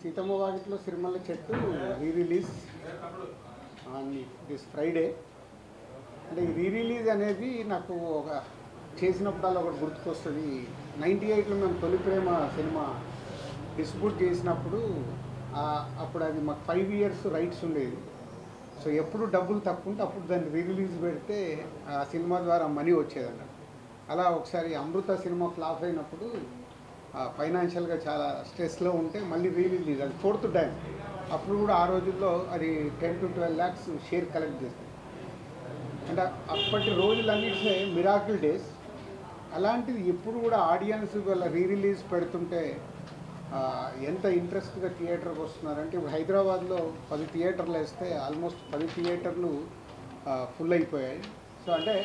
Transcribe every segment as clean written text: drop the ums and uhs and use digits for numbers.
సీతమ్మ వాకిట్లో సిరిమల్ల చెట్టు రీ-రిలీజ్ on this Friday. అంటే ఈ రీ-రిలీజ్ అనేది నాకు ఒక చేసినప్పుడల్లా ఒకటి గుర్తుకొస్తుంది. 98లో మేము తొలి ప్రేమ సినిమా డిస్ట్రిబ్యూట్ చేసినప్పుడు అప్పుడు అది మాకు 5 years రైట్స్ ఉండేది. సో ఎప్పుడు డబ్బులు తక్కువ ఉంటే అప్పుడు దాన్ని రీ-రిలీజ్ పెడితే ఆ సినిమా ద్వారా మనీ వచ్చేదన్నమాట. అలా ఒకసారి అమృత సినిమా ఫ్లాప్ అయినప్పుడు ఫైనాన్షియల్గా చాలా స్ట్రెస్లో ఉంటే మళ్ళీ రీ-రిలీజ్, అది 4th టైం. అప్పుడు కూడా ఆ రోజుల్లో అది 10 to 12 lakhs షేర్ కలెక్ట్ చేస్తుంది. అంటే అప్పటి రోజులన్నింటినీ మిరాకిల్ డేస్. అలాంటిది ఎప్పుడు కూడా ఆడియన్స్ వాళ్ళ రీ-రిలీజ్ పెడుతుంటే ఎంత ఇంట్రెస్ట్గా థియేటర్కి వస్తున్నారంటే, ఇప్పుడు హైదరాబాద్లో 10 థియేటర్లు వేస్తే ఆల్మోస్ట్ 10 థియేటర్లు ఫుల్ అయిపోయాయి. సో అంటే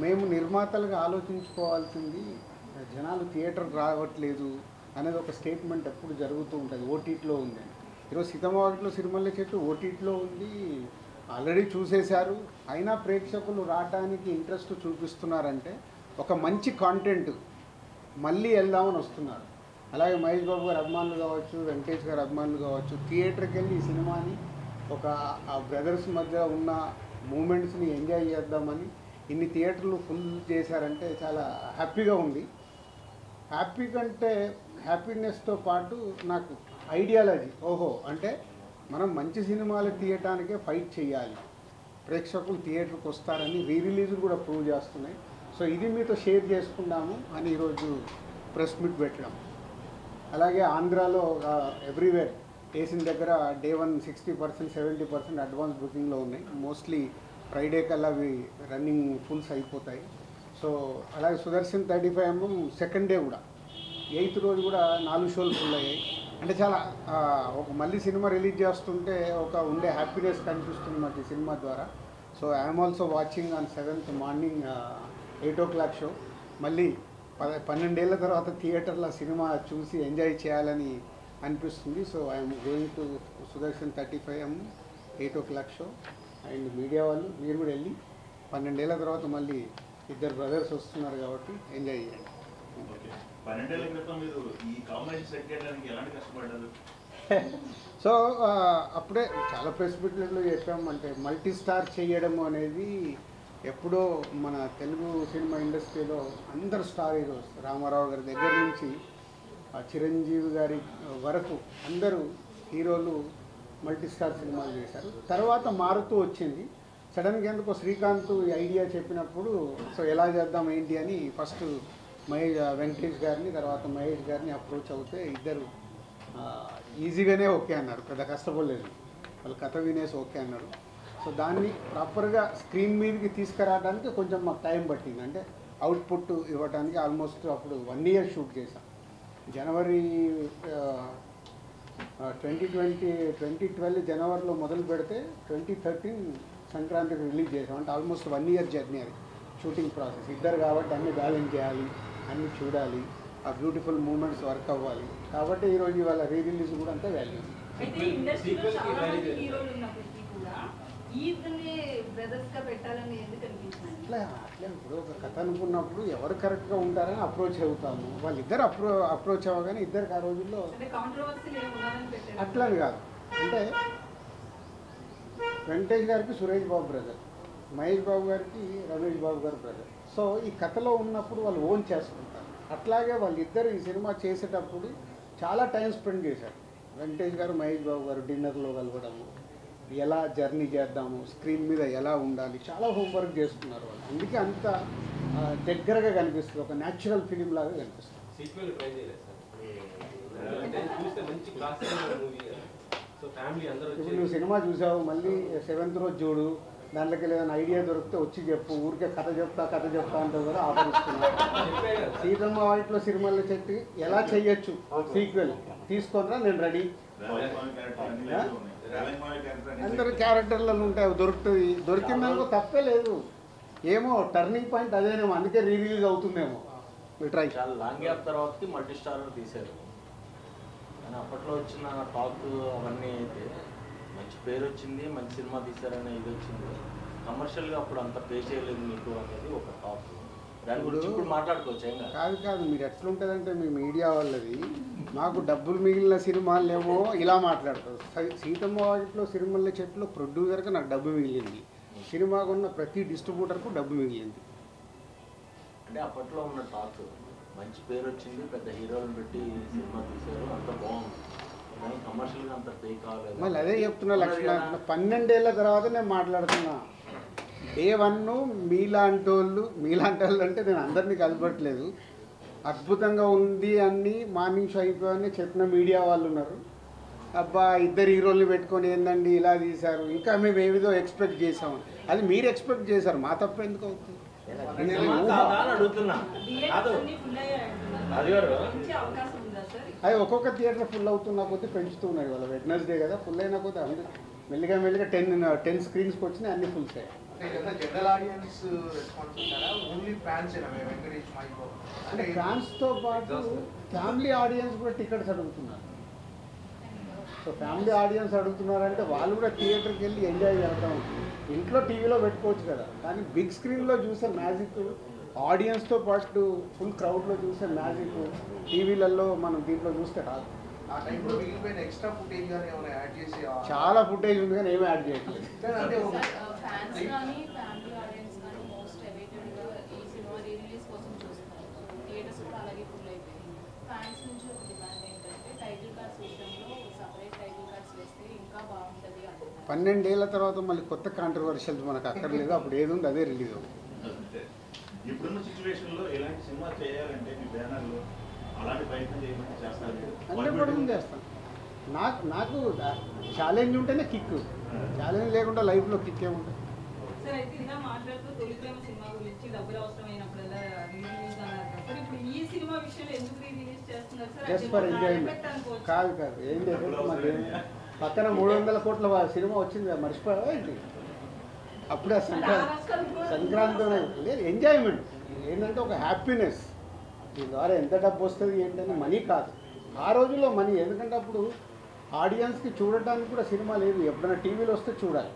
మేము నిర్మాతలుగా ఆలోచించుకోవాల్సింది, జనాలు థియేటర్కి రావట్లేదు అనేది ఒక స్టేట్మెంట్ ఎప్పుడు జరుగుతూ ఉంటుంది. ఓటీటీలో ఉంది. ఈరోజు సీతమ్మ వాకిట్లో సిరిమల్ల చెట్టు ఓటీటీలో ఉంది, ఆల్రెడీ చూసేశారు. అయినా ప్రేక్షకులు రావడానికి ఇంట్రెస్ట్ చూపిస్తున్నారంటే ఒక మంచి కాంటెంట్ మళ్ళీ వెళ్దామని వస్తున్నారు. అలాగే మహేష్ బాబు గారు అభిమానులు కావచ్చు, వెంకటేష్ గారు అభిమానులు కావచ్చు, థియేటర్కి వెళ్ళి ఈ సినిమాని ఒక ఆ బ్రదర్స్ మధ్య ఉన్న మూమెంట్స్ని ఎంజాయ్ చేద్దామని ఇన్ని థియేటర్లు ఫుల్ చేశారంటే చాలా హ్యాపీగా ఉంది. హ్యాపీ కంటే హ్యాపీనెస్తో పాటు నాకు ఐడియాలజీ, అంటే మనం మంచి సినిమాలు తీయటానికే ఫైట్ చేయాలి, ప్రేక్షకులు థియేటర్కి వస్తారని రీ-రిలీజులు కూడా ప్రూవ్ చేస్తున్నాయి. సో ఇది మీతో షేర్ చేసుకుందాము అని ఈరోజు ప్రెస్ మీట్ పెట్టడం. అలాగే ఆంధ్రాలో ఎవ్రీవేర్ వేసిన దగ్గర డే 1 60%, 70% అడ్వాన్స్ బుకింగ్లో ఉన్నాయి. మోస్ట్లీ ఫ్రైడే కల్లా అవి రన్నింగ్ ఫుల్స్ అయిపోతాయి. సో అలాగే సుదర్శన్ 35mm సెకండ్ డే కూడా 8th రోజు కూడా 4 షోలు ఫుల్ అయ్యాయి. అంటే చాలా ఒక మళ్ళీ సినిమా రిలీజ్ చేస్తుంటే ఒక ఉండే హ్యాపీనెస్ కనిపిస్తుంది మాకు ఈ సినిమా ద్వారా. So I'm also watching on 7th morning 8 o'clock show. మళ్ళీ 12 ఏళ్ల తర్వాత థియేటర్లో సినిమా చూసి ఎంజాయ్ చేయాలని అనిపిస్తుంది. So I'm going to Sudarshan 35mm 8 o'clock show. And media వాళ్ళు మీరు కూడా వెళ్ళి 12 ఏళ్ల తర్వాత మళ్ళీ ఇద్దరు బ్రదర్స్ వస్తున్నారు కాబట్టి ఎంజాయ్ చేయండి. 12 ఏళ్ల క్రితం మీరు ఈ కాంబినేషన్ సెట్ చేయడానికి ఎలాంటి కష్టపడ్డారు? సో అప్పుడే చాలా ప్రెస్ మీట్లలో చెప్పామంటే మల్టీ స్టార్ చేయడం అనేది ఎప్పుడో మన తెలుగు సినిమా ఇండస్ట్రీలో అందరు స్టార్ హీరోస్, రామారావు గారి దగ్గర నుంచి చిరంజీవి గారి వరకు అందరూ హీరోలు మల్టీ స్టార్ సినిమాలు చేశారు. తర్వాత మారుతూ వచ్చింది. సడన్గా ఎందుకో శ్రీకాంత్ ఈ ఐడియా చెప్పినప్పుడు సో ఎలా చేద్దాం ఏంటి అని ఫస్ట్ వెంకటేష్ గారిని, తర్వాత మహేష్ గారిని అప్రోచ్ అవుతే ఇద్దరు ఈజీగానే ఓకే అన్నారు, పెద్ద కష్టపడలేదు. వాళ్ళు కథ వినేసి ఓకే అన్నారు. సో దాన్ని ప్రాపర్గా స్క్రీన్ మీదకి తీసుకురావడానికి కొంచెం మాకు టైం పట్టింది. అంటే అవుట్పుట్ ఇవ్వడానికి ఆల్మోస్ట్ అప్పుడు 1 year షూట్ చేశాం. జనవరి 2012 జనవరిలో మొదలు పెడితే 2013 సంక్రాంతికి రిలీజ్ చేసాం. అంటే ఆల్మోస్ట్ 1 year జర్నీ అది షూటింగ్ ప్రాసెస్. ఇద్దరు కాబట్టి అన్నీ బ్యాలెన్స్ చేయాలి, అన్నీ చూడాలి, ఆ బ్యూటిఫుల్ మూమెంట్స్ వర్క్ అవ్వాలి. కాబట్టి ఈరోజు ఇవాళ రీ-రిలీజ్ కూడా అంతే వాల్యూ. అట్లా ఇప్పుడు ఒక కథ అనుకున్నప్పుడు ఎవరు కరెక్ట్గా ఉంటారని అప్రోచ్ అవుతాము. వాళ్ళిద్దరు అప్రోచ్ అవ్వగానే ఇద్దరికి ఆ రోజుల్లో అట్లని కాదు. అంటే వెంకటేష్ గారికి సురేష్ బాబు బ్రదర్, మహేష్ బాబు గారికి రమేష్ బాబు గారు బ్రదర్. సో ఈ కథలో ఉన్నప్పుడు వాళ్ళు ఓన్ చేసుకుంటారు. అట్లాగే వాళ్ళిద్దరు ఈ సినిమా చేసేటప్పుడు చాలా టైం స్పెండ్ చేశారు. వెంకటేష్ గారు మహేష్ బాబు గారు డిన్నర్లో కలవడము, ఎలా జర్నీ చేద్దాము, స్క్రీన్ మీద ఎలా ఉండాలి, చాలా హోంవర్క్ చేసుకున్నారు వాళ్ళు. అందుకే అంత దగ్గరగా కనిపిస్తుంది, ఒక న్యాచురల్ ఫిలిం లాగా కనిపిస్తుంది. ఇప్పుడు నువ్వు సినిమా చూసావు, మళ్ళీ 7th రోజు చూడు, దాంట్లోకి ఏదైనా ఐడియా దొరికితే వచ్చి చెప్పు. ఊరికే కథ చెప్తా అంటావు కదా, ఆఫరిస్తున్నా. సీతమ్మ వాకిట్లో సిరిమల్ల చెట్టు ఎలా చెయ్యొచ్చు సీక్వెల్ తీసుకొనిరా, నేను రెడీ. అందరు క్యారెక్టర్లలో ఉంటాయి, దొరుకుతుంది. దొరికిందానికి తప్పే లేదు. ఏమో టర్నింగ్ పాయింట్ అదేనేమో, అందుకే రీ-రిలీజ్ అవుతుందేమో. ట్రై చాలా లాంగ్ గ్యాప్ తర్వాతకి మల్టీ స్టార్ తీశారు. కానీ అప్పట్లో వచ్చిన టాక్ అవన్నీ అయితే మంచి పేరు వచ్చింది, మంచి సినిమా తీశారనే ఇది వచ్చింది. కమర్షియల్గా అప్పుడు అంత పే చేయలేదు మీకు అనేది ఒక టాక్. దాని గురించి ఇప్పుడు మాట్లాడుకోవచ్చు. కాదు మీరు ఎట్లుంటుందంటే మీ మీడియా వాళ్ళది మాకు డబ్బులు మిగిలిన సినిమాలేమో ఇలా మాట్లాడతారు. సీతమ్మ వాకిట్లో సిరిమల్ల చెట్లు ప్రొడ్యూసర్గా నాకు డబ్బు మిగిలింది, సినిమాకు ఉన్న ప్రతి డిస్ట్రిబ్యూటర్కు డబ్బు మిగిలింది. అంటే అప్పట్లో ఉన్న టాక్ మంచి పేరు వచ్చింది, పెద్ద హీరోలను పెట్టి సినిమా తీశారు, అంత బాగుంది, కానీ కమర్షియల్గా అంత పే కాలేదు. మళ్ళీ అదే చెప్తున్నా లక్ష్మణ, 12 ఏళ్ళ తర్వాత నేను మాట్లాడుతున్నా. డే 1 మీలాంటి వాళ్ళు అంటే నేను అందరినీ కలపట్లేదు, అద్భుతంగా ఉంది అన్ని మార్నింగ్ షో అయిపోయాయని చెప్పిన మీడియా వాళ్ళు ఉన్నారు. అబ్బా ఇద్దరు హీరోల్ని పెట్టుకొని ఏందండి ఇలా తీశారు, ఇంకా మేము ఏవిదో ఎక్స్పెక్ట్ చేసాము. అది మీరు ఎక్స్పెక్ట్ చేశారు, మా తప్ప ఎందుకు అవుతుంది? అడుగుతున్నా అది ఒక్కొక్క థియేటర్ ఫుల్ అవుతున్న కొద్దీ పెంచుతూ ఉన్నాయి. వాళ్ళ వెడ్నెస్డే కదా, ఫుల్ అయిన కొద్దీ అందరూ మెల్లిగా 10 స్క్రీన్స్కి వచ్చినాయి, అన్ని ఫుల్స్ అయ్యాయి. జనరల్ ఆడియన్స్ రెస్పాన్స్ ఉంటారా, ఓన్లీ ఫ్యాన్స్ వెంకటేష్ మైకో? అంటే ఫ్యాన్స్తో పాటు ఫ్యామిలీ ఆడియన్స్ కూడా టికెట్స్ అడుగుతున్నారు. సో ఫ్యామిలీ ఆడియన్స్ అడుగుతున్నారంటే వాళ్ళు కూడా థియేటర్కి వెళ్ళి ఎంజాయ్ చేద్దాం. ఇంట్లో టీవీలో పెట్టుకోవచ్చు కదా, కానీ బిగ్ స్క్రీన్లో చూసే మ్యాజిక్, ఆడియన్స్తో పాటు ఫుల్ క్రౌడ్లో చూసే మ్యాజిక్ టీవీలలో మనం దీంట్లో చూస్తే రాదు. ఆ టైంలో మిగిలిపోయిన ఎక్స్ట్రా ఫుటేజ్ కానీ ఏమైనా యాడ్ చేసి చాలా ఫుటేజ్ ఉంది కానీ ఏమీ యాడ్ చేయట్లేదు. అంటే ఫ్యాన్స్ కానీ ఫ్యామిలీ ఆడియన్స్ కానీ మోస్ట్ అవైటెడ్గా ఈ సినిమా రీరిలీజ్ కోసం చూస్తున్నారు. థియేటర్స్ కూడా అలాగే ఫుల్ అయిపోయింది. ఫ్యాన్స్ నుంచి ఒక డిమాండ్ ఏంటంటే టైటిల్ కార్డ్స్ విషయంలో సపరేట్ టైటిల్ కార్డ్స్ వేస్తే ఇంకా బాగుంటుంది అంటున్నారు. 12 ఏళ్ల తర్వాత మళ్ళీ కొత్త కాంట్రవర్షియల్స్ మనకు అక్కర్లేదు, అప్పుడు ఏది ఉంది అదే రిలీజ్ అవుతుంది. ఇప్పుడున్న సిచ్యువేషన్లో ఇలాంటి సినిమా చేయాలంటే మీ బ్యానర్లో అలాంటి ప్రయత్నం చేయకుండా చేస్తారు? 100% చేస్తాను. నాకు ఛాలెంజ్ ఉంటేనే కిక్, ఛాలెంజ్ లేకుండా లైఫ్లో కిక్ ఏముంటుంది? సార్ అయితే ఇలా మాట్లాడుతూ తొలి ప్రేమ సినిమా గురించి డబ్బులు అవసరమైనప్పుడల్లా రిలీజ్ అన్నారు సార్. ఇప్పుడు ఈ సినిమా విషయంలో ఎందుకు రిలీజ్ చేస్తున్నారు సార్? Just for enjoyment. కాదు ఏం లేదు, మాకు పక్కన 300 కోట్ల సినిమా వచ్చింది కదా, మర్చిపోయావా ఏంటి? అప్పుడే సంక్రాంతి లేదు, ఎంజాయ్మెంట్ ఏంటంటే ఒక హ్యాపీనెస్. దీని ద్వారా ఎంత డబ్బు వస్తుంది ఏంటంటే మనీ కాదు, ఆ రోజుల్లో మనీ. ఎందుకంటే అప్పుడు ఆడియన్స్కి చూడటానికి కూడా సినిమా లేదు, ఎప్పుడైనా టీవీలో వస్తే చూడాలి.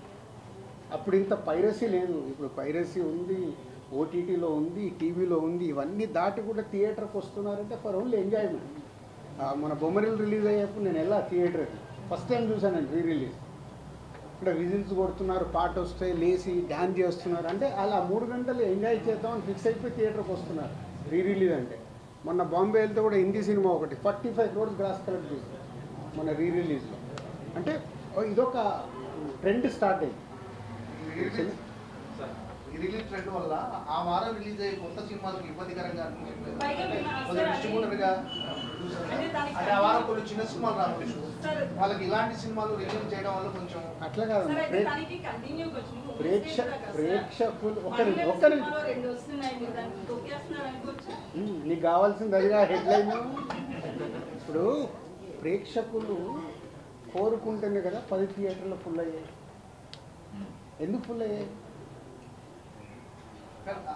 అప్పుడు ఇంత పైరసీ లేదు, ఇప్పుడు పైరసీ ఉంది, ఓటీటీలో ఉంది, టీవీలో ఉంది. ఇవన్నీ దాటి కూడా థియేటర్కి వస్తున్నారంటే ఫర్ ఓన్లీ ఎంజాయ్మెంట్. మన బొమ్మరిల్ రిలీజ్ అయ్యేప్పుడు నేను వెళ్ళా థియేటర్కి, ఫస్ట్ టైం చూసానండి రిలీజ్. ఇక్కడ విజిల్స్ కొడుతున్నారు, పాట వస్తే లేచి డ్యాన్స్ చేస్తున్నారు. అంటే అలా 3 గంటలు ఎంజాయ్ చేద్దామని ఫిక్స్ అయిపోయి థియేటర్కి వస్తున్నారు రిలీజ్ అంటే. మొన్న బాంబే వెళ్తే కూడా హిందీ సినిమా ఒకటి 45 crores గ్రాస్ కలెక్ట్ చేసింది మన రిలీజ్లో. అంటే ఇదొక ట్రెండ్ స్టార్ట్ అయింది. రిలీజ్ ట్రెండ్ వల్ల ఆ వారం రిలీజ్ అయ్యే కొత్త సినిమాలకు ఇబ్బందికరంగా అనిపించింది పైగా డిస్ట్రిబ్యూటర్గా. అంటే ఆ వారం కొన్ని చిన్న సినిమాలు రావచ్చు, వాళ్ళకి ఇలాంటి సినిమాలు రిలీజ్ చేయడం వల్ల కొంచెం అట్లా కాదు, సార్ అయితే దానికి కంటిన్యూ ప్రేక్షకులు ఒక్కరి రెండు వస్తున్నాయి, మీరు దానికి తొక్కేస్తున్నారు అనుకోవచ్చా? నీకు కావాల్సింది అదిగా హెడ్లైన్. ఇప్పుడు ప్రేక్షకులు కోరుకుంటేనే కదా 10 థియేటర్లు ఫుల్ అయ్యాయి. ఎందుకు ఫుల్ అయ్యాయి?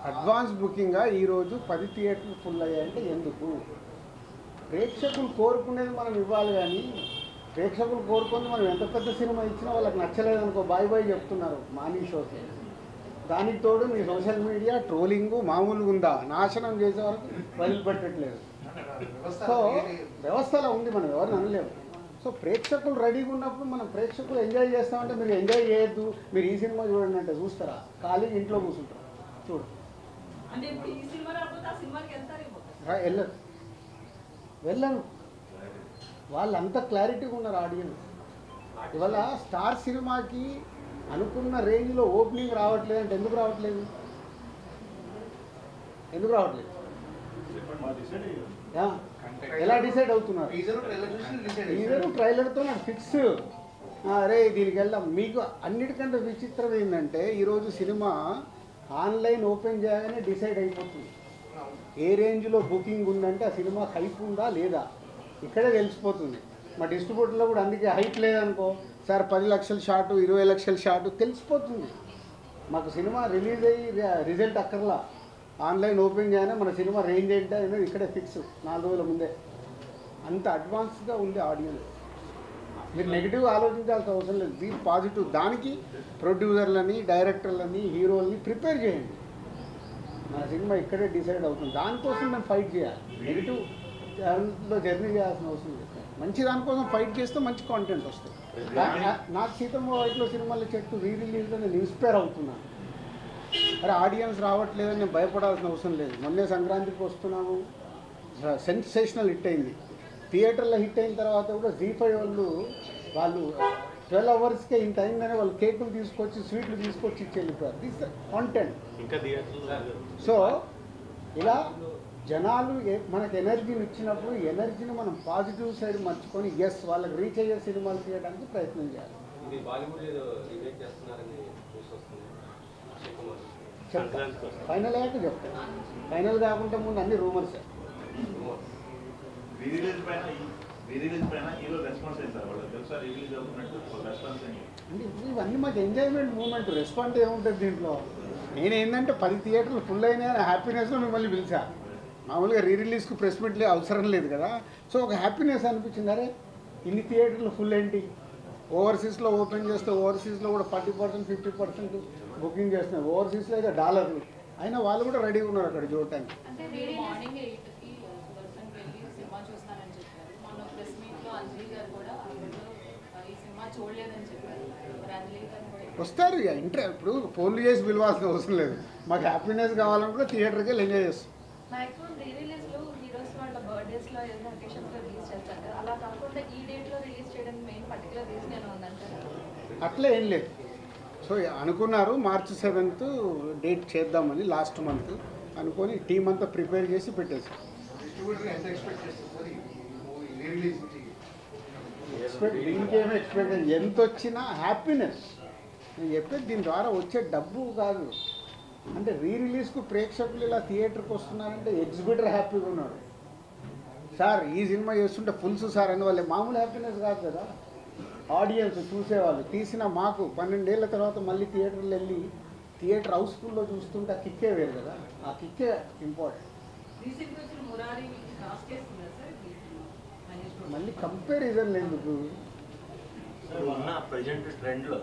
అడ్వాన్స్ బుకింగ్గా ఈరోజు 10 థియేటర్లు ఫుల్ అయ్యాయంటే ఎందుకు? ప్రేక్షకులు కోరుకునేది మనం ఇవ్వాలి, కానీ ప్రేక్షకులు కోరుకుంది మనం ఎంత పెద్ద సినిమా ఇచ్చినా వాళ్ళకి నచ్చలేదు అనుకో, బాయ్ బాయ్ చెప్తున్నారు మార్నింగ్ షోకి. దానికి తోడు మీ సోషల్ మీడియా ట్రోలింగు మామూలుగా ఉందా, నాశనం చేసే వరకు వదిలిపెట్టట్లేదు. సో వ్యవస్థలో ఉంది, మనం ఎవరిని అనలేము. సో ప్రేక్షకులు రెడీగా ఉన్నప్పుడు మనం ప్రేక్షకులు ఎంజాయ్ చేస్తామంటే మీరు ఎంజాయ్ చేయొద్దు, మీరు ఈ సినిమా చూడండి అంటే చూస్తారా? ఖాళీగా ఇంట్లో కూర్చుంటారు, చూడు. అంటే ఇప్పుడు ఈ సినిమా రాకపోతే ఆ సినిమాకి వెళ్తారు వెళ్ళను. వాళ్ళంతా క్లారిటీగా ఉన్నారు ఆడియన్స్. ఇవాళ స్టార్ సినిమాకి అనుకున్న రేంజ్లో ఓపెనింగ్ రావట్లేదు అంటే ఎందుకు రావట్లేదు? ఎలా డిసైడ్ అవుతున్నారు? ఈజర్ ట్రైలర్తో నాకు ఫిక్స్, అరే దీనికి వెళ్దాం. మీకు అన్నిటికంటే విచిత్రం ఏంటంటే ఈరోజు సినిమా ఆన్లైన్ ఓపెన్ చేయగానే డిసైడ్ అయిపోతుంది ఏ రేంజ్లో బుకింగ్ ఉందంటే ఆ సినిమా హైప్ ఉందా లేదా ఇక్కడే తెలిసిపోతుంది. మా డిస్ట్రిబ్యూటర్లో కూడా అందుకే హైప్ లేదనుకో సార్ 10 లక్షల షాటు 20 లక్షల షాటు తెలిసిపోతుంది. మాకు సినిమా రిలీజ్ అయ్యి రిజల్ట్ అక్కర్లా, ఆన్లైన్ ఓపెన్ చేయగానే మన సినిమా రేంజ్ ఏంటి అనేది ఇక్కడే ఫిక్స్ 4 రోజుల ముందే. అంత అడ్వాన్స్గా ఉంది ఆడియన్స్. మీరు నెగిటివ్ ఆలోచించాల్సిన అవసరం లేదు, బీ పాజిటివ్. దానికి ప్రొడ్యూసర్లని, డైరెక్టర్లని, హీరోలని ప్రిపేర్ చేయండి. మన సినిమా ఇక్కడే డిసైడ్ అవుతుంది, దానికోసం మేము ఫైట్ చేయాలి. నెగిటివ్ దాంట్లో జర్నీ చేయాల్సిన అవసరం లేదు. మంచి దానికోసం ఫైట్ చేస్తే మంచి కాంటెంట్ వస్తుంది. నాకు సీతమ్మ వాకిట్లో సినిమాల చెట్టు రిలీజ్లో నేను ఇన్స్పైర్ అవుతున్నాను. అరే ఆడియన్స్ రావట్లేదని నేను భయపడాల్సిన అవసరం లేదు. మొన్నే సంక్రాంతికి వస్తున్నాము, సెన్సేషనల్ హిట్ అయింది. థియేటర్లో హిట్ అయిన తర్వాత కూడా Z5 వాళ్ళు 12 అవర్స్కే ఇంత అయిందని వాళ్ళు కేకులు తీసుకొచ్చి స్వీట్లు తీసుకొచ్చి ఇచ్చి వెళ్ళిపోయారు. This content. ఇంకా థియేటర్లో సో ఇలా జనాలు మనకు ఎనర్జీని ఇచ్చినప్పుడు ఎనర్జీని మనం పాజిటివ్ సైడ్ మర్చుకొని ఎస్ వాళ్ళకి రీచ్ అయ్యే సినిమాలు తీయడానికి ప్రయత్నం చేయాలి. చెప్తాను, ఫైనల్ అయ్యాక చెప్తాను. ఫైనల్ కాకుండా ముందు అన్ని రూమర్స్. రీరిలీజ్ పైన హీరో రెస్పాన్స్ అయింది సార్, వాళ్ళు తెలుసా రిలీజ్ అవుతున్నట్టు రెస్పాన్స్ అయింది అంటే ఇవన్నీ మాకు ఎంజాయ్మెంట్ మూమెంట్. రెస్పాన్స్ ఏముంటుంది దీంట్లో? నేనేంటంటే 10 థియేటర్లు ఫుల్ అయినాయని హ్యాపీనెస్లో మిమ్మల్ని పిలిచా. మామూలుగా రిలీజ్కి ప్రెస్ మీట్ అవసరం లేదు కదా. సో ఒక హ్యాపీనెస్ అనిపించింది. అరే ఇన్ని థియేటర్లు ఫుల్ ఏంటి, ఓవర్సీస్లో ఓపెన్ చేస్తే ఓవర్సీస్లో కూడా 40% 50% బుకింగ్ చేస్తున్నారు. ఓవర్సీస్లో అయితే $. అయినా వాళ్ళు కూడా రెడీగా ఉన్నారు అక్కడ చూడటానికి. అంటే మీరు మార్నింగ్ 8కి సుదర్శన్కి వెళ్ళి సినిమా చూస్తానని చెప్పారు. మన ప్రెస్ మీట్లో అంజలి గారు కూడా ఈ సినిమా చూడలేదని చెప్పారు. మరి అంజలి గారు కూడా వస్తారు ఇక ఇప్పుడు ఫోన్లు చేసి పిలవాల్సిన అవసరం లేదు. మాకు హ్యాపీనెస్ కావాలని కూడా థియేటర్కి వెళ్ళి ఎంజాయ్ చేస్తాం. మ్యాక్సిమం రిలీజ్లో హీరోస్ వాళ్ళ బర్త్డేస్లో ఏదైనా అకేషన్స్లో రిలీజ్ చేస్తారు కదా, అలా కాకుండా ఈ డేట్లో రిలీజ్ చేయడానికి మెయిన్ పర్టికులర్ రీజన్ ఏమైనా ఉందంటారా? అట్లా ఏం లేదు. సో అనుకున్నారు March 7th డేట్ చేద్దామని, లాస్ట్ మంత్ అనుకొని టీం అంతా ప్రిపేర్ చేసి పెట్టేసాం. డిస్ట్రిబ్యూటర్ ఎంత ఎక్స్పెక్ట్ చేస్తారు సార్ ఈ మూవీ రిలీజ్ నుంచి? దీనికేమీ ఎక్స్పెక్ట్ ఎంత వచ్చినా హ్యాపీనెస్. నేను చెప్పేది దీని ద్వారా వచ్చే డబ్బు కాదు. అంటే రిలీజ్కు ప్రేక్షకులు ఇలా థియేటర్కి వస్తున్నారంటే ఎగ్జిబిటర్ హ్యాపీగా ఉన్నాడు. సార్ ఈ సినిమా చేస్తుంటే ఫుల్స్ సార్ అని వాళ్ళే మామూలు హ్యాపీనెస్ కాదు కదా. ఆడియన్స్ చూసేవాళ్ళు తీసిన మాకు 12 ఏళ్ల తర్వాత మళ్ళీ థియేటర్లు వెళ్ళి థియేటర్ హౌస్ఫుల్లో చూస్తుంటే ఆ కిక్కే వేరు కదా. ఆ కిక్కే ఇంపార్టెంట్. రీసెంట్గా వచ్చిన మురారి క్రాస్ చేస్తుందా సార్ మహేష్ బాబు? మళ్ళీ కంపారిజన్ ఎందుకు? ఉన్న ప్రజెంట్ ట్రెండ్లో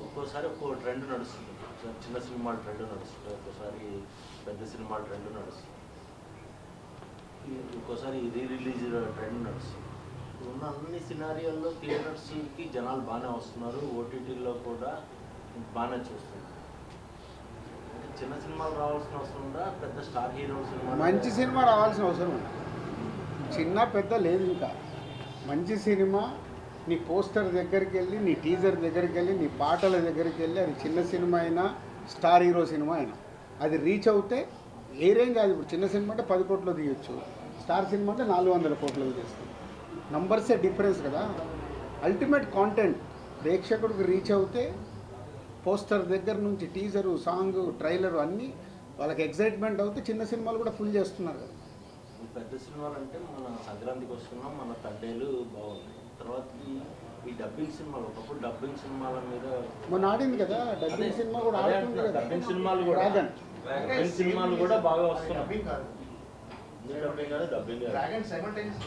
ఒక్కోసారి ఒక్కో ట్రెండ్ నడుస్తుంది. చిన్న సినిమాల ట్రెండ్ నడుస్తుంది, ఒక్కోసారి పెద్ద సినిమాల ట్రెండ్ నడుస్తుంది, ఒక్కోసారి రిలీజ్ ట్రెండ్ నడుస్తుంది. ఉన్న అన్ని సినారియోల్లో థియేటర్స్కి జనాలు బాగానే వస్తున్నారు, ఓటీటీలో కూడా బాగానే చూస్తున్నారు. చిన్న సినిమాలు రావాల్సిన అవసరం ఉందా, పెద్ద స్టార్ హీరో సినిమా మంచి సినిమా రావాల్సిన అవసరం ఉంది. చిన్న పెద్ద లేదు. ఇంకా మంచి సినిమా నీ పోస్టర్ దగ్గరికి వెళ్ళి, నీ టీజర్ దగ్గరికి వెళ్ళి, నీ పాటల దగ్గరికి వెళ్ళి, అది చిన్న సినిమా అయినా స్టార్ హీరో సినిమా అయినా అది రీచ్ అవుతే ఏ రేంజ్ కాదు. ఇప్పుడు చిన్న సినిమా అంటే 10 కోట్లు తీయొచ్చు, స్టార్ సినిమా అంటే 400 కోట్లు తీస్తుంది. నంబర్సే డిఫరెన్స్ కదా. అల్టిమేట్ కాంటెంట్ ప్రేక్షకుడికి రీచ్ అవుతే పోస్టర్ దగ్గర నుంచి టీజరు, సాంగ్, ట్రైలరు అన్నీ వాళ్ళకి ఎక్సైట్మెంట్ అవుతే చిన్న సినిమాలు కూడా ఫుల్ చేస్తున్నారు కదా. పెద్ద సినిమాలు అంటే మన సంక్రాంతికి వస్తున్నాం, మన తండేలు బాగున్నాయి. తర్వాత ఈ డబ్బింగ్ సినిమాలు, ఒకప్పుడు డబ్బింగ్ సినిమాల మీద మొన్న ఆడింది కదా డబ్బింగ్ సినిమా కూడా ఆడుతుంది కదా. డబ్బింగ్ సినిమాలు కూడా డ్రాగన్ డబ్బింగ్ సినిమాలు కూడా బాగా వస్తున్నాయి. డబ్బింగ్ కాదు, డబ్బింగ్ కాదు, డబ్బింగ్ కాదు. డ్రాగన్ సైమల్టేనియస్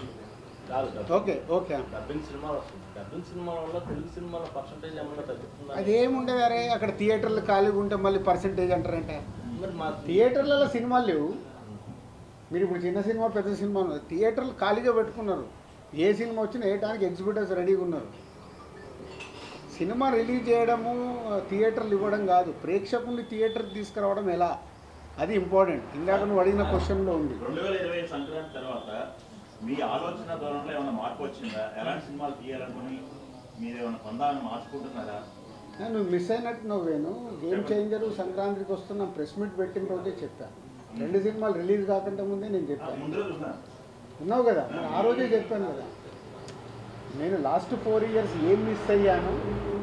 కాదు ఓకే ఓకే. డబ్బింగ్ సినిమాలు వస్తుంది. డబ్బింగ్ సినిమాల వల్ల తెలుగు సినిమాల పర్సంటేజ్ ఏమన్నా తగ్గుతుందా? అదేముండదు. అరే అక్కడ థియేటర్లు ఖాళీగా ఉంటే మళ్ళీ పర్సంటేజ్ అంటారంటే మరి మా థియేటర్లలో సినిమాలు లేవు. మీరు ఇప్పుడు చిన్న సినిమా పెద్ద సినిమా థియేటర్లు ఖాళీగా పెట్టుకున్నారు. ఏ సినిమా వచ్చినా వేయడానికి ఎగ్జిబిటర్స్ రెడీగా ఉన్నారు. సినిమా రిలీజ్ చేయడము, థియేటర్లు ఇవ్వడం కాదు, ప్రేక్షకుల్ని థియేటర్కి తీసుకురావడం ఎలా, అది ఇంపార్టెంట్. ఇందాక నువ్వు అడిగిన క్వశ్చన్లో ఉంది. 2020 సంక్రాంతి తర్వాత మీ ఆలోచన ధోరణిలో ఏమైనా మార్పు వచ్చిందా? ఎలాంటి సినిమాలు తీయాలనుకుని మీరు ఏమైనా పొందాలని మార్చుకుంటున్నారా? నువ్వు మిస్ అయినట్టు నువ్వేను. గేమ్ చేంజరు సంక్రాంతికి వస్తున్న ప్రెస్ మీట్ పెట్టిన రోజే చెప్పాను. 2 సినిమాలు రిలీజ్ కాకుండా ముందే నేను చెప్పాను. ముందు రోజు ఉన్నాను. ఉన్నావు కదా, మరి ఆ రోజే చెప్పాను కదా. నేను లాస్ట్ 4 years ఏం మిస్ అయ్యాను,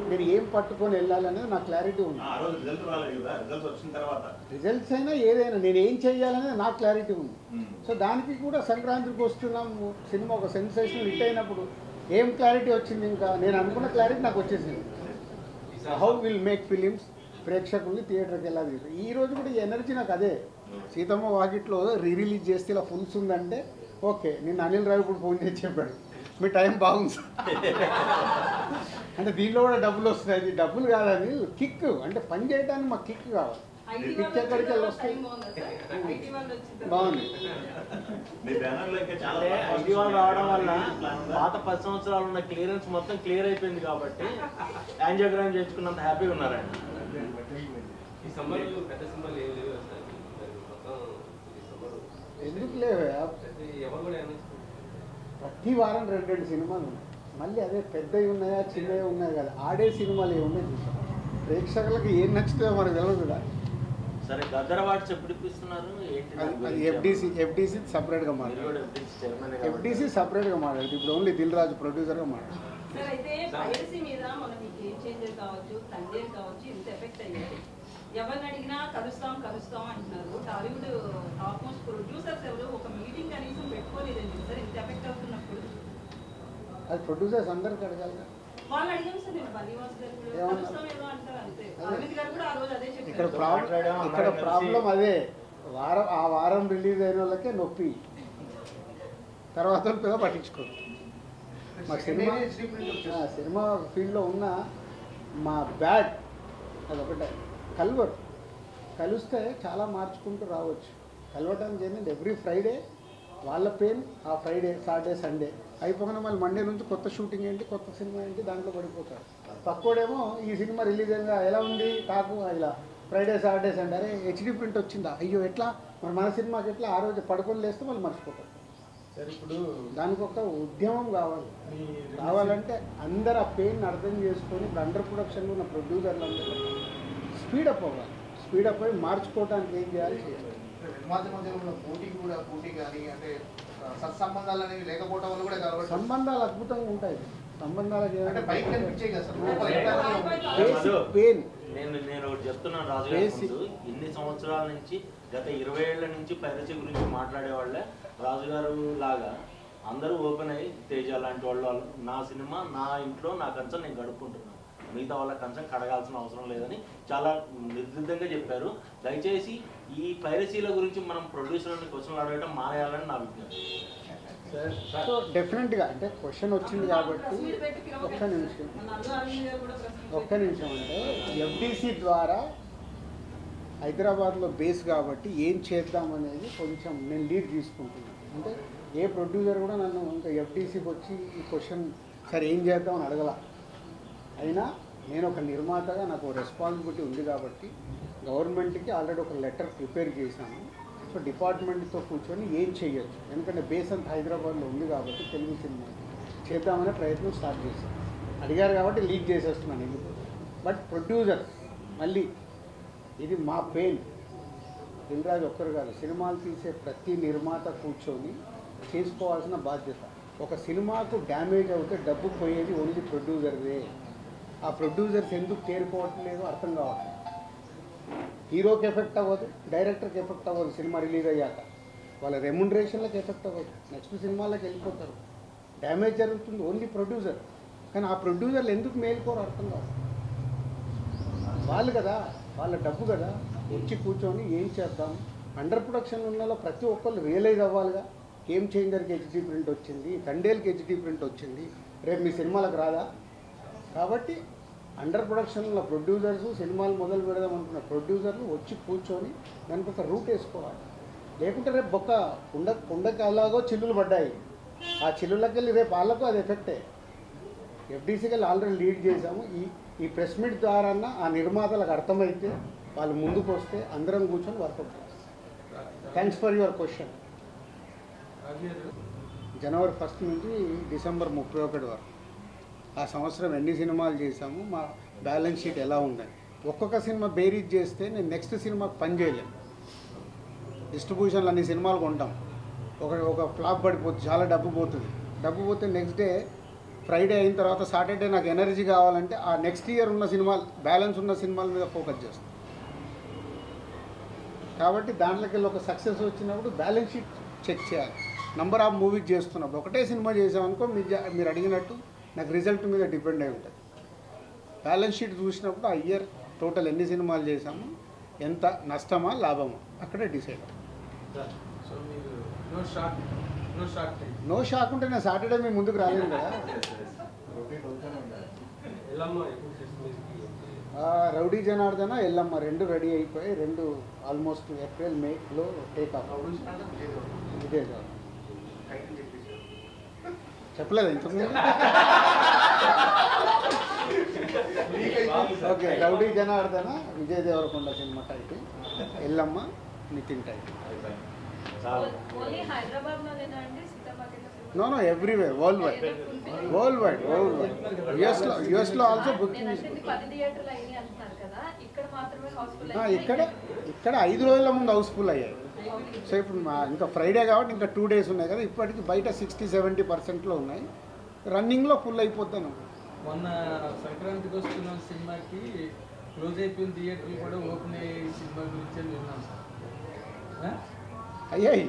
నేను ఏం పట్టుకొని వెళ్ళాలనేది నాకు క్లారిటీ ఉంది. ఆ రోజు రిజల్ట్ రాలేదు కదా, రిజల్ట్స్ వచ్చిన తర్వాత రిజల్ట్స్ అయినా ఏదైనా నేను ఏం చేయాలనేది నాకు క్లారిటీ ఉంది. ఉమ్. సో దానికి కూడా సంక్రాంతికి వస్తున్నాము సినిమా ఒక సెన్సేషనల్ హిట్ అయినప్పుడు ఏం క్లారిటీ వచ్చింది? ఇంకా నేను అనుకున్న క్లారిటీ నాకు వచ్చేసింది. హౌ విల్ మేక్ ఫిలిమ్స్, ప్రేక్షకుల్ని థియేటర్కి వెళ్ళాలి. ఈ రోజు కూడా ఈ ఎనర్జీ నాకు అదే. సీతమ్మ వాకిట్లో రిలీజ్ చేస్తే ఇలా ఫుల్స్ ఉందంటే ఓకే. నిన్న అనిల్ రావిపూడి ఫోన్ చేసి చెప్పాడు, మీ టైం బాగుంది సార్ అంటే దీనిలో కూడా డబ్బులు వస్తున్నాయి. ఇది డబ్బులు కాదని కిక్, అంటే పని చేయడానికి మాకు కిక్ కావాలి. పిక్ ఎక్కడికి వెళ్ళి వస్తాయి. బాగుంది. మీ బ్యానర్లో ఇంకా చాలా అంటే ఐటీ వాళ్ళు రావడం వల్ల పాత 10 సంవత్సరాలు ఉన్న క్లియరెన్స్ మొత్తం క్లియర్ అయిపోయింది కాబట్టి యాంజియోగ్రామ్ చేసుకున్నంత హ్యాపీగా ఉన్నారు ఆయన. ఈ సమ్మర్ పెద్ద సినిమాలు ఏమి లేవు సార్, మొత్తం ఈ సమ్మర్ ఎందుకు లేవే ఎవరు కూడా ఏమైనా ప్రతి వారం 2 సినిమాలు ఉన్నాయి. మళ్ళీ అదే పెద్దవి ఉన్నాయా చిన్నవి ఉన్నాయి కదా, ఆడే సినిమాలు ఏమున్నాయి చూసాం. ప్రేక్షకులకు ఏం నచ్చుతుందో మనకు తెలియదు కదా. సరే గద్దర్ అవార్డ్స్ ఎప్పుడు ఇప్పిస్తున్నారు ఏంటి? అది ఎఫ్డీసీ సపరేట్గా మాట్లాడు. ఎఫ్డీసీ సపరేట్గా మాట్లాడు. ఇప్పుడు ఓన్లీ దిల్ రాజు ప్రొడ్యూసర్గా మాట్లాడు. సార్ అయితే పైరసీ మీద మనం ఈ గేమ్ చేంజర్ కావచ్చు, తండ్రి కావచ్చు, ఇంత ఎఫెక్ట్ అయ్యాయి. ఎవరిని అడిగినా కలుస్తాం అంటున్నారు. టాలీవుడ్ టాప్ మోస్ట్ ప్రొడ్యూసర్స్ ఎవరు ఒక మీటింగ్ కనీసం పెట్టుకోలేదండి సార్, ఇంత ఎఫెక్ట్ అవుతున్నప్పుడు. అది ప్రొడ్యూసర్స్ అందరికి అడగాలి. వాళ్ళు అడిగాం సార్, నేను బలీవాస్ గారు కూడా కలుస్తాం ఏదో అంటారు అంతే. అరవింద్ గారు కూడా ఆ రోజు అదే ఇక్కడ చెప్పారు. ప్రాబ్లం అదే, ఆ వారం రిలీజ్ అయిన వాళ్ళకే నొప్పి, తర్వాత పెద్ద పట్టించుకోరు. మా సినిమా ఫీల్డ్లో ఉన్న మా బ్యాడ్ అదొకటే. కలిస్తే చాలా మార్చుకుంటూ రావచ్చు. కలవటానికి ఏంటంటే ఎవ్రీ ఫ్రైడే వాళ్ళ పెయిన్, ఆ ఫ్రైడే సాటర్డే సండే అయిపోగానే మళ్ళీ మండే నుంచి కొత్త షూటింగ్ ఏంటి, కొత్త సినిమా ఏంటి, దాంట్లో పడిపోతారు. పక్కోడేమో ఈ సినిమా రిలీజ్ అయిందా, ఎలా ఉంది టాకు, ఇలా ఫ్రైడే సాటర్డే సండే, అరే హెచ్డీ ప్రింట్ వచ్చిందా, అయ్యో ఎట్లా మన సినిమాకి ఎట్లా, ఆ రోజు పడుకొని లేస్తే వాళ్ళు మర్చిపోతారు. ఇప్పుడు దానికి ఒక ఉద్యమం కావాలంటే అందరు ఆ పెయిన్ అర్థం చేసుకొని ఇప్పుడు అండర్ ప్రొడక్షన్లో ఉన్న ప్రొడ్యూసర్లు అందరూ స్పీడప్ అవ్వాలి. స్పీడప్ అయ్యి మార్చుకోవడానికి ఏం చేయాలి. మధ్యలో ఉన్న పోటీ కానీ అంటే సత్సంబంధాలు అనేవి లేకపోవడం వల్ల కూడా కాబట్టి సంబంధాలు అద్భుతంగా ఉంటాయి. సంబంధాలకు అంటే పైకి కనిపించే కదా సార్ పెయిన్. నేను ఒకటి చెప్తున్నాను రాజు గారి ముందు, ఇన్ని సంవత్సరాల నుంచి గత 20 ఏళ్ల నుంచి పైరసీ గురించి మాట్లాడేవాళ్ళే రాజుగారు లాగా అందరూ ఓపెన్ అయ్యి తేజ లాంటి వాళ్ళు నా సినిమా నా ఇంట్లో నా కన్సర్న్ నేను గడుపుకుంటున్నాను, మిగతా వాళ్ళ కన్సర్న్ కడగాల్సిన అవసరం లేదని చాలా నిర్దిష్టంగా చెప్పారు. దయచేసి ఈ పైరసీల గురించి మనం ప్రొడ్యూసర్ని క్వశ్చన్లు అడగడం మానేయాలని నా విజ్ఞప్తి. సో డెఫినెట్గా అంటే క్వశ్చన్ వచ్చింది కాబట్టి ఒక్క నిమిషం అంటే ఎఫ్డీసీ ద్వారా హైదరాబాద్లో బేస్ కాబట్టి ఏం చేద్దాం అనేది కొంచెం నేను లీడ్ తీసుకుంటున్నాను. అంటే ఏ ప్రొడ్యూసర్ కూడా నన్ను ఇంకా ఎఫ్డీసీకి వచ్చి ఈ క్వశ్చన్ సరే ఏం చేద్దాం అని అడగల. అయినా నేను ఒక నిర్మాతగా నాకు రెస్పాన్సిబిలిటీ ఉంది కాబట్టి గవర్నమెంట్కి ఆల్రెడీ ఒక లెటర్ ప్రిపేర్ చేశాను. సో డిపార్ట్మెంట్తో కూర్చొని ఏం చేయొచ్చు, ఎందుకంటే బేస్ అంతా హైదరాబాద్లో ఉంది కాబట్టి తెలుగు సినిమా చేద్దామనే ప్రయత్నం స్టార్ట్ చేశాను. అడిగారు కాబట్టి లీడ్ చేసేస్తున్నాను ఎందుకు. బట్ ప్రొడ్యూసర్ మళ్ళీ ఇది మా పెయిన్. దిల్ రాజు ఒక్కరు కాదు, సినిమాలు తీసే ప్రతి నిర్మాత కూర్చొని చేసుకోవాల్సిన బాధ్యత. ఒక సినిమాకు డ్యామేజ్ అవుతే డబ్బు పోయేది ఓన్లీ ప్రొడ్యూసర్దే. ఆ ప్రొడ్యూసర్స్ ఎందుకు తేరుకోవట్లేదో అర్థం కావట్లేదు. హీరోకి ఎఫెక్ట్ అవ్వదు, డైరెక్టర్కి ఎఫెక్ట్ అవ్వదు, సినిమా రిలీజ్ అయ్యాక వాళ్ళ రెమ్యునరేషన్లకు ఎఫెక్ట్ అవ్వదు, నెక్స్ట్ సినిమాలకు వెళ్ళిపోతారు, డ్యామేజ్ జరుగుతుంది ఓన్లీ ప్రొడ్యూసర్. కానీ ఆ ప్రొడ్యూసర్లు ఎందుకు మేలుకోరు అర్థం కాదు. వాళ్ళు కదా, వాళ్ళ డబ్బు కదా, వచ్చి కూర్చొని ఏం చేద్దాం. అండర్ ప్రొడక్షన్ ఉన్న ప్రతి ఒక్కళ్ళు రియలైజ్ అవ్వాలిగా. గేమ్ చేంజర్కి హెచ్డీ ప్రింట్ వచ్చింది, తండేల్కి హెచ్డీ ప్రింట్ వచ్చింది, రేపు మీ సినిమాలకు రాదా. కాబట్టి అండర్ ప్రొడక్షన్లో ప్రొడ్యూసర్స్ సినిమాలు మొదలు పెడదాం అనుకున్న ప్రొడ్యూసర్లు వచ్చి కూర్చొని దానికి ఒక రూట్ వేసుకోవాలి. లేకుంటే రేపు కుండకి అలాగో చిల్లులు పడ్డాయి, ఆ చిల్లులకి వెళ్ళి రేపు వాళ్ళకు అది ఎఫెక్టే. ఎఫ్డీసీకి వెళ్ళి ఆల్రెడీ లీడ్ చేశాము. ఈ ప్రెస్ మీట్ ద్వారా ఆ నిర్మాతలకు అర్థమైతే వాళ్ళు ముందుకు వస్తే అందరం కూర్చొని వర్కౌట్ చేస్తాం. Thanks for your question. జనవరి 1 నుంచి డిసెంబర్ 31 వరకు ఆ సంవత్సరం ఎన్ని సినిమాలు చేశాము, మా బ్యాలెన్స్ షీట్ ఎలా ఉందని ఒక్కొక్క సినిమా బేరీజ్ చేస్తే నేను నెక్స్ట్ సినిమాకి పని చేయలేను. డిస్ట్రిబ్యూషన్లు అన్ని సినిమాలు కొంటాం, ఒక ఫ్లాప్ పడిపోతుంది, చాలా డబ్బు పోతుంది. డబ్బు పోతే నెక్స్ట్ డే ఫ్రైడే అయిన తర్వాత సాటర్డే నాకు ఎనర్జీ కావాలంటే ఆ నెక్స్ట్ ఇయర్ ఉన్న సినిమాలు బ్యాలెన్స్ ఉన్న సినిమాల మీద ఫోకస్ చేస్తాం. కాబట్టి దాంట్లోకి వెళ్ళి ఒక సక్సెస్ వచ్చినప్పుడు బ్యాలెన్స్ షీట్ చెక్ చేయాలి. నంబర్ ఆఫ్ మూవీస్ చేస్తున్నప్పుడు ఒకటే సినిమా చేసామనుకో మీరు అడిగినట్టు నాకు రిజల్ట్ మీద డిపెండ్ అయి ఉంటుంది. బ్యాలెన్స్ షీట్ చూసినప్పుడు ఆ ఇయర్ టోటల్ ఎన్ని సినిమాలు చేసాము, ఎంత నష్టమా లాభమా అక్కడే డిసైడ్ అవుతుంది. నో షాక్ ఉంటే నేను సాటర్డే మీ ముందుకు రాలేను కదా. రౌడీ జనార్దన ఎల్లమ్మ రెండు రెడీ అయిపోయి రెండు ఆల్మోస్ట్ ఏప్రిల్ మేలో టేక్ ఆఫ్. విజయ్ దేవరకొండ చెప్పలేదు ఇంతకుముందు. Okay, rowdy Janardhana Vijay Deverakonda cinema title, Yellamma Nithiin title. Only Hyderabad లోనేనా అండి సీతామార్కెట్? No everywhere, world wide. యుఎస్లో ఆల్సో బుకింగ్. 10 థియేటర్లు అయినాయి అంటున్నారు కదా, ఇక్కడ మాత్రమే హౌస్ఫుల్ ఇక్కడ 5 రోజుల ముందు హౌస్ఫుల్ అయ్యాయి. సో ఇప్పుడు ఇంకా ఫ్రైడే కాబట్టి ఇంకా 2 days ఉన్నాయి కదా, ఇప్పటికి బయట 60-70%లో ఉన్నాయి, రన్నింగ్లో ఫుల్ అయిపోతాను. మొన్న సంక్రాంతికి వస్తున్న సినిమాకి క్లోజ్ అయిపోయిన థియేటర్లు కూడా ఓపెన్ అయ్యే సినిమా గురించి విన్నాం సార్. అయ్యాయి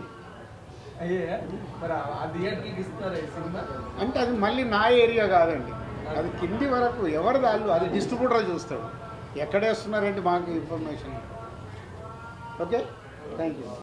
మరి ఆ థియేటర్కి ఇస్తారా ఈ సినిమా? అంటే అది మళ్ళీ నా ఏరియా కాదండి, అది కింది వరకు ఎవరి దాళ్ళు అది డిస్ట్రిబ్యూటర్ చూస్తాడు, ఎక్కడ వేస్తున్నారంటే మాకు ఇన్ఫర్మేషన్. Okay, thank you.